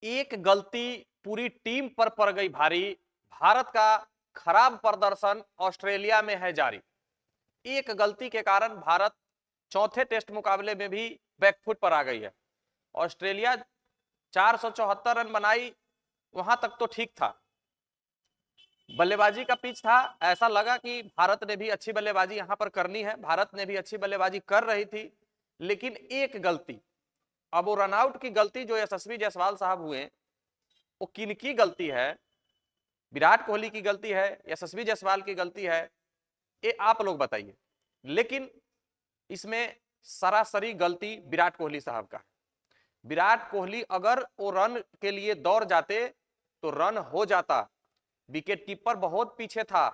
एक गलती पूरी टीम पर पड़ गई भारी। भारत का खराब प्रदर्शन ऑस्ट्रेलिया में है जारी। एक गलती के कारण भारत चौथे टेस्ट मुकाबले में भी बैकफुट पर आ गई है। ऑस्ट्रेलिया 474 रन बनाई, वहां तक तो ठीक था। बल्लेबाजी का पिच था, ऐसा लगा कि भारत ने भी अच्छी बल्लेबाजी यहां पर करनी है, भारत ने भी अच्छी बल्लेबाजी कर रही थी। लेकिन एक गलती, अब वो रनआउट की गलती जो यशस्वी जायसवाल साहब हुए, वो किनकी गलती है? विराट कोहली की गलती है, यशस्वी जायसवाल की गलती है? ये आप लोग बताइए। लेकिन इसमें सरासरी गलती विराट कोहली साहब का है। विराट कोहली अगर वो रन के लिए दौड़ जाते तो रन हो जाता। विकेट कीपर बहुत पीछे था,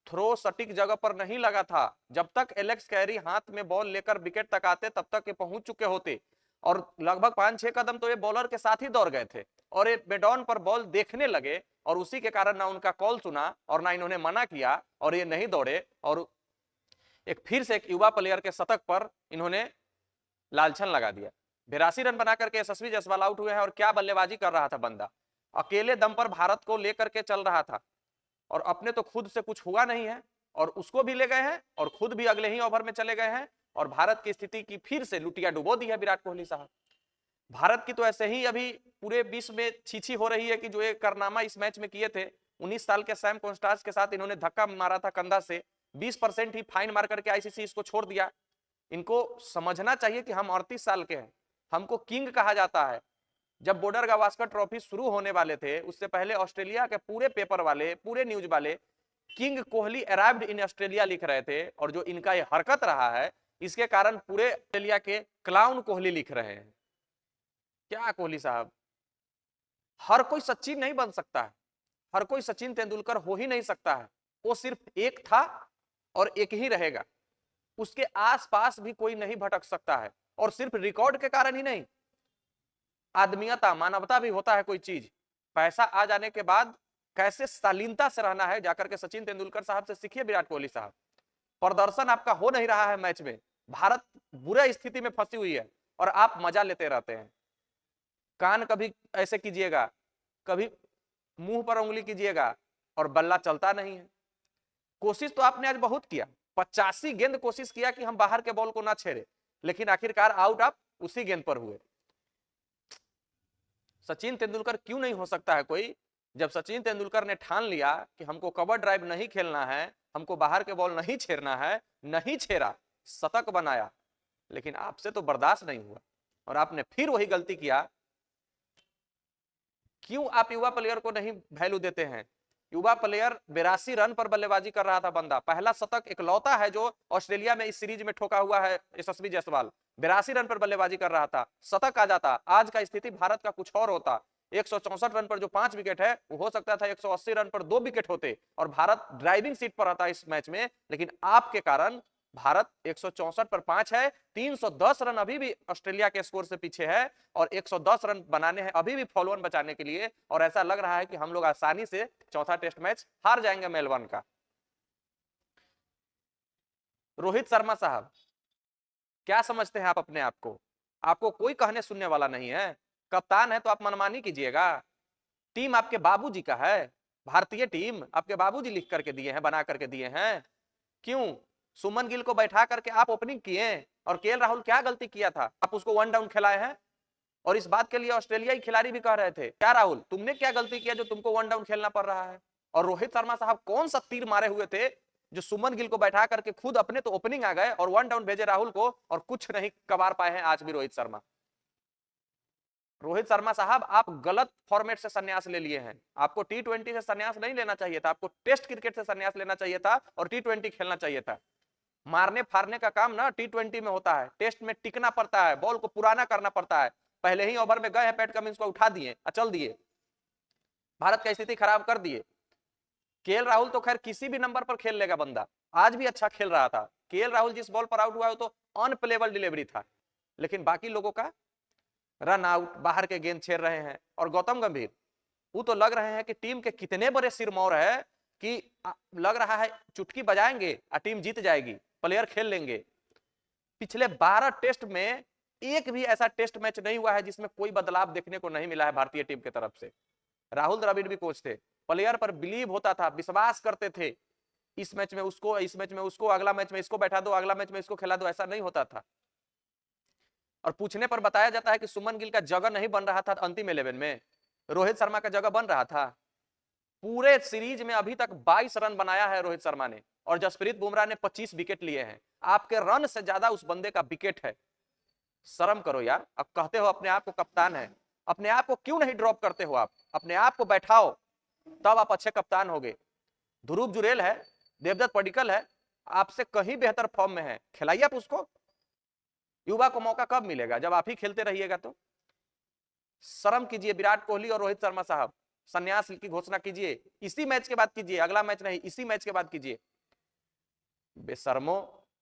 थ्रो सटीक जगह पर नहीं लगा था। जब तक एलेक्स कैरी हाथ में बॉल लेकर विकेट तक आते तब तक ये पहुंच चुके होते, और लगभग 5-6 कदम तो ये बॉलर के साथ ही दौड़ गए थे और ये मेडॉन पर बॉल देखने लगे, और उसी के कारण ना उनका कॉल सुना और ना इन्होंने मना किया और ये नहीं दौड़े, और एक फिर से एक युवा प्लेयर के शतक पर इन्होंने लालछन लगा दिया। 82 रन बना करके यशस्वी जायसवाल आउट हुए हैं, और क्या बल्लेबाजी कर रहा था बंदा, अकेले दम पर भारत को लेकर के चल रहा था, और अपने तो खुद से कुछ हुआ नहीं है और उसको भी ले गए हैं और खुद भी अगले ही ओवर में चले गए हैं, और भारत की स्थिति की फिर से लुटिया डुबो दी है विराट कोहली साहब। भारत की तो ऐसे ही अभी पूरे विश्व में छीछी हो रही है कि जो ये कारनामा इस मैच में किए थे, 19 साल के सैम कॉन्स्टार्स के साथ इन्होंने धक्का मारा था कंधा से, 20% ही फाइन मार करके आईसीसी इसको छोड़ दिया। इनको समझना चाहिए कि हम 38 साल के हैं, हमको किंग कहा जाता है। जब बॉर्डर गावस्कर ट्रॉफी शुरू होने वाले थे, उससे पहले ऑस्ट्रेलिया के पूरे पेपर वाले, पूरे न्यूज वाले king Kohli arrived in Australia लिख रहे थे, और जो इनका ये हरकत रहा है इसके कारण पूरे ऑस्ट्रेलिया के क्लाउन कोहली लिख रहे हैं। क्या कोहली साहब, हर कोई सचिन नहीं बन सकता है, हर कोई सचिन तेंदुलकर हो ही नहीं सकता है। वो सिर्फ एक था और एक ही रहेगा, उसके आसपास भी कोई नहीं भटक सकता है। और सिर्फ रिकॉर्ड के कारण ही नहीं, आदमियता, मानवता भी होता है कोई चीज। पैसा आ जाने के बाद कैसे शालीनता से रहना है, जाकर के सचिन तेंदुलकर साहब से सीखिए विराट कोहली साहब। प्रदर्शन आपका हो नहीं रहा है मैच में, भारत बुरे स्थिति में फंसी हुई है और आप मजा लेते रहते हैं। कान कभी ऐसे कीजिएगा, कभी मुंह पर उंगली कीजिएगा, और बल्ला चलता नहीं है। कोशिश तो आपने आज बहुत किया, 85 गेंद कोशिश किया कि हम बाहर के बॉल को ना छेड़े, लेकिन आखिरकार आउट आप उसी गेंद पर हुए। सचिन तेंदुलकर क्यों नहीं हो सकता है कोई? जब सचिन तेंदुलकर ने ठान लिया कि हमको कवर ड्राइव नहीं खेलना है, हमको बाहर के बॉल नहीं छेड़ना है, नहीं छेड़ा, शतक बनाया, लेकिन आपसे तो बर्दाश्त नहीं हुआ और आपने फिर वही गलती किया। क्यों आप युवा प्लेयर को नहीं वैल्यू देते हैं? युवा प्लेयर 82 रन पर बल्लेबाजी कर रहा था बंदा, पहला शतक इकलौता है जो ऑस्ट्रेलिया में इस सीरीज में ठोका हुआ है यशस्वी जायसवाल। 82 रन पर बल्लेबाजी कर रहा था, शतक आ जाता, आज का स्थिति भारत का कुछ और होता। 164 रन पर जो 5 विकेट है, वो हो सकता था 180 रन पर 2 विकेट होते और भारत ड्राइविंग सीट पर रहता इस मैच में। लेकिन आपके कारण भारत 164 पर 5 है, 310 रन अभी भी ऑस्ट्रेलिया के स्कोर से पीछे है, और 110 रन बनाने हैं अभी भी फॉलोअन बचाने के लिए, और ऐसा लग रहा है कि हम लोग आसानी से चौथा टेस्ट मैच हार जाएंगे मेलबर्न का। रोहित शर्मा साहब, क्या समझते हैं आप अपने आप को? आपको कोई कहने सुनने वाला नहीं है, कप्तान है तो आप मनमानी कीजिएगा। टीम आपके बाबूजी का है, भारतीय टीम आपके बाबूजी लिख करके दिए हैं, बना करके दिए हैं। क्यों सुमन गिल को बैठा करके आप ओपनिंग किए? और केएल राहुल क्या गलती किया था, आप उसको वन डाउन खिलाए हैं? और इस बात के लिए ऑस्ट्रेलियाई खिलाड़ी भी कह रहे थे, क्या राहुल तुमने क्या गलती किया जो तुमको वन डाउन खेलना पड़ रहा है? और रोहित शर्मा साहब कौन सा तीर मारे हुए थे जो सुमन गिल को बैठा करके खुद अपने तो ओपनिंग आ गए और वन डाउन भेजे राहुल को, और कुछ नहीं कबार पाए हैं आज भी रोहित शर्मा। रोहित शर्मा साहब, आप गलत फॉर्मेट से संन्यास ले लिए हैं। आपको टी20 से संन्यास नहीं लेना चाहिए था, आपको टेस्ट क्रिकेट से संन्यास लेना चाहिए था और टी20 खेलना चाहिए था। मारने फाड़ने का काम ना टी20 में होता है, टेस्ट में टिकना पड़ता है, बॉल को पुराना करना पड़ता है। पहले ही ओवर में गए हैं पैट कमिंस को उठा दिए, अचल दिए, भारत की स्थिति खराब कर दिए। केएल राहुल तो खैर किसी भी नंबर पर खेल लेगा बंदा, आज भी अच्छा खेल रहा था। केएल राहुल जिस बॉल पर आउट हुआ है तो अनप्लेबल डिलीवरी था, लेकिन बाकी लोगों का रन आउट, बाहर के गेंद छेड़ रहे हैं। और गौतम गंभीर, वो तो लग रहे हैं कि टीम के कितने बड़े सिरमौर है कि लग रहा है चुटकी बजाएंगे और टीम जीत जाएगी, प्लेयर खेल लेंगे। पिछले 12 टेस्ट में एक भी ऐसा टेस्ट मैच नहीं हुआ है जिसमें कोई बदलाव देखने को नहीं मिला है भारतीय टीम की तरफ से। राहुल द्रविड़ भी कोच थे, प्लेयर पर बिलीव होता था, विश्वास करते थे, इस मैच में उसको, इस मैच में उसको, अगला मैच में इसको बैठा दो, अगला मैच में इसको खिला दो, ऐसा नहीं होता था। और पूछने पर बताया जाता है कि सुमन गिल का जगह नहीं बन रहा था अंतिम 11 में, रोहित शर्मा का जगह बन रहा था। पूरे सीरीज में अभी तक 22 रन बनाया है रोहित शर्मा ने, और जसप्रीत बुमराह ने 25 विकेट लिए हैं। आपके रन से ज्यादा उस बंदे का विकेट है। शर्म करो यार, अब कहते हो अपने आप को कप्तान है, अपने आप को क्यों नहीं ड्रॉप करते हो? आप अपने आप को बैठाओ, तब आप अच्छे कप्तान होगे। ध्रुव जुरेल है, देवदत्त पडिक्कल है, आपसे कहीं बेहतर फॉर्म में है, खिलाइए आप उसको। युवा को मौका कब मिलेगा? जब आप ही खेलते रहिएगा तो। शर्म कीजिए विराट कोहली और रोहित शर्मा साहब, संन्यास की घोषणा कीजिए, इसी मैच के बाद कीजिए, अगला मैच नहीं, इसी मैच के बाद कीजिए। बेशर्मो,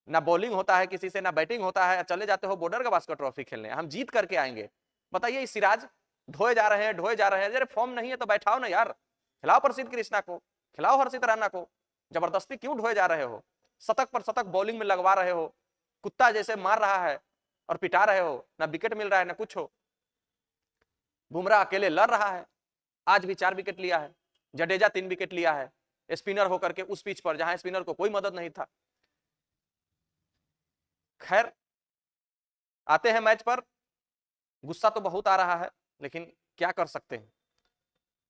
ना बॉलिंग होता है किसी से, ना बैटिंग होता है, चले जाते हो बॉर्डर गवास्कर ट्रॉफी खेलने, हम जीत करके आएंगे। बताइए, सिराज ढोए जा रहे हैं, ढोए जा रहे हैं। अरे फॉर्म नहीं है तो बैठाओ ना यार, खिलाओ प्रसिद्ध कृष्णा को, खिलाओ हर्षित राणा को, जबरदस्ती क्यों ढोए जा रहे हो? शतक पर शतक बॉलिंग में लगवा रहे हो, कुत्ता जैसे मार रहा है और पिटा रहे हो, ना विकेट मिल रहा है ना कुछ हो। बुमराह अकेले लड़ रहा है, आज भी 4 विकेट लिया है, जडेजा 3 विकेट लिया है, स्पिनर होकर के उस पिच पर जहां स्पिनर को कोई मदद नहीं था। खैर, आते हैं मैच पर। गुस्सा तो बहुत आ रहा है, लेकिन क्या कर सकते हैं।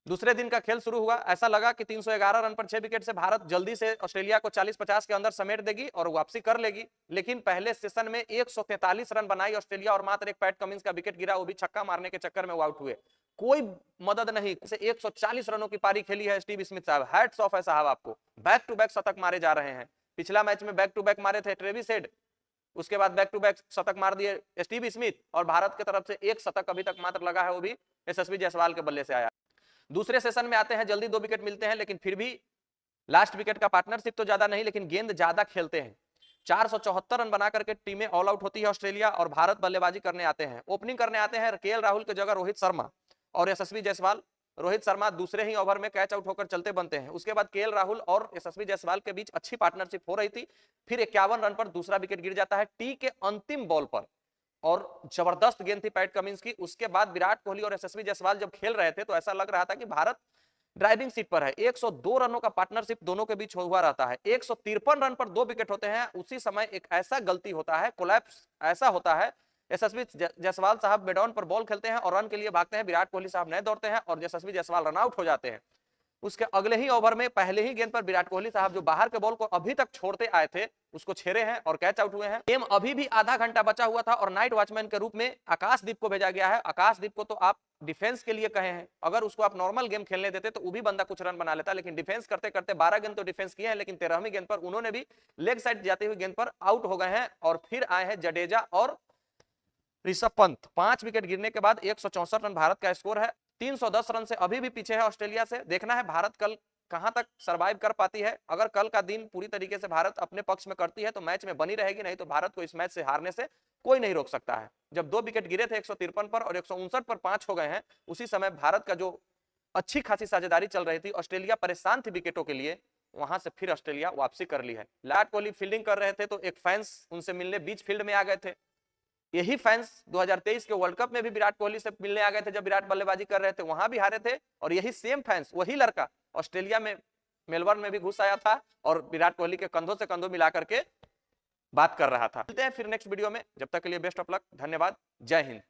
दूसरे दिन का खेल शुरू हुआ, ऐसा लगा कि 311 रन पर 6 विकेट से भारत जल्दी से ऑस्ट्रेलिया को 40-50 के अंदर समेट देगी और वापसी कर लेगी। लेकिन पहले सेशन में 143 रन बनाई ऑस्ट्रेलिया और मात्र एक पैट कमिंस का विकेट गिरा, वो भी छक्का मारने के चक्कर में वो आउट हुए। कोई मदद नहीं, 140 रनों की पारी खेली है स्टीव स्मिथ साहब, हैट्स ऑफ है साहब आपको। बैक टू बैक शतक मारे जा रहे हैं। पिछला मैच में बैक टू बैक मारे थे ट्रेविस हेड, उसके बाद बैक टू बैक शतक मार दिए स्टीव स्मिथ, और भारत की तरफ से एक शतक अभी तक मात्र लगा है, वो भी यशस्वी जायसवाल के बल्ले से आया। दूसरे सेशन में आते हैं, जल्दी 2 विकेट मिलते हैं, लेकिन फिर भी लास्ट विकेट का पार्टनरशिप तो ज्यादा नहीं, लेकिन गेंद ज्यादा खेलते हैं। 474 रन बना करके टीमें ऑल आउट होती है ऑस्ट्रेलिया, और भारत बल्लेबाजी करने आते हैं। ओपनिंग करने आते हैं केएल राहुल की जगह रोहित शर्मा और यशस्वी जायसवाल। रोहित शर्मा दूसरे ही ओवर में कैच आउट होकर चलते बनते हैं। उसके बाद केएल राहुल और यशस्वी जायसवाल के बीच अच्छी पार्टनरशिप हो रही थी। फिर 51 रन पर दूसरा विकेट गिर जाता है टी के अंतिम बॉल पर, और जबरदस्त गेंद थी पैट कमिंस की। उसके बाद विराट कोहली और यशस्वी जायसवाल जब खेल रहे थे तो ऐसा लग रहा था कि भारत ड्राइविंग सीट पर है। 102 रनों का पार्टनरशिप दोनों के बीच हुआ रहता है। 153 रन पर 2 विकेट होते हैं। उसी समय एक ऐसा गलती होता है, कोलैप्स ऐसा होता है, यशस्वी जायसवाल साहब मिडऑन पर बॉल खेलते हैं और रन के लिए भागते हैं, विराट कोहली साहब नहीं दौड़ते हैं और यशस्वी जायसवाल रन आउट हो जाते हैं। उसके अगले ही ओवर में पहले ही गेंद पर विराट कोहली साहब जो बाहर के बॉल को अभी तक छोड़ते आए थे उसको छेड़े हैं और कैच आउट हुए हैं। गेम अभी भी आधा घंटा बचा हुआ था और नाइट वॉचमैन के रूप में आकाशदीप को भेजा गया है। आकाशदीप को तो आप डिफेंस के लिए कहे हैं, अगर उसको आप नॉर्मल गेम खेलने देते तो वो भी बंदा कुछ रन बना लेता, लेकिन डिफेंस करते करते 12 गेंद तो डिफेंस किए हैं, लेकिन 13वीं गेंद पर उन्होंने भी लेग साइड जाती हुई गेंद पर आउट हो गए हैं। और फिर आए हैं जडेजा और ऋषभ पंत। 5 विकेट गिरने के बाद 164 रन भारत का स्कोर है। 310 रन से अभी भी पीछे है ऑस्ट्रेलिया से। देखना है भारत कल कहां तक सरवाइव कर पाती है। अगर कल का दिन पूरी तरीके से भारत अपने पक्ष में करती है तो मैच में बनी रहेगी, नहीं तो भारत को इस मैच से हारने से कोई नहीं रोक सकता है। जब 2 विकेट गिरे थे 153 पर और 159 पर 5 हो गए हैं, उसी समय भारत का जो अच्छी खासी साझेदारी चल रही थी, ऑस्ट्रेलिया परेशान थी विकेटों के लिए, वहां से फिर ऑस्ट्रेलिया वापसी कर ली है। विराट कोहली फील्डिंग कर रहे थे तो एक फैंस उनसे मिलने बीच फील्ड में आ गए थे। यही फैंस 2023 के वर्ल्ड कप में भी विराट कोहली से मिलने आ गए थे जब विराट बल्लेबाजी कर रहे थे, वहां भी हारे थे। और यही सेम फैंस, वही लड़का ऑस्ट्रेलिया में मेलबर्न में भी घुस आया था और विराट कोहली के कंधों से कंधों मिला करके बात कर रहा था। मिलते हैं फिर नेक्स्ट वीडियो में, जब तक के लिए बेस्ट ऑफ लक, धन्यवाद, जय हिंद।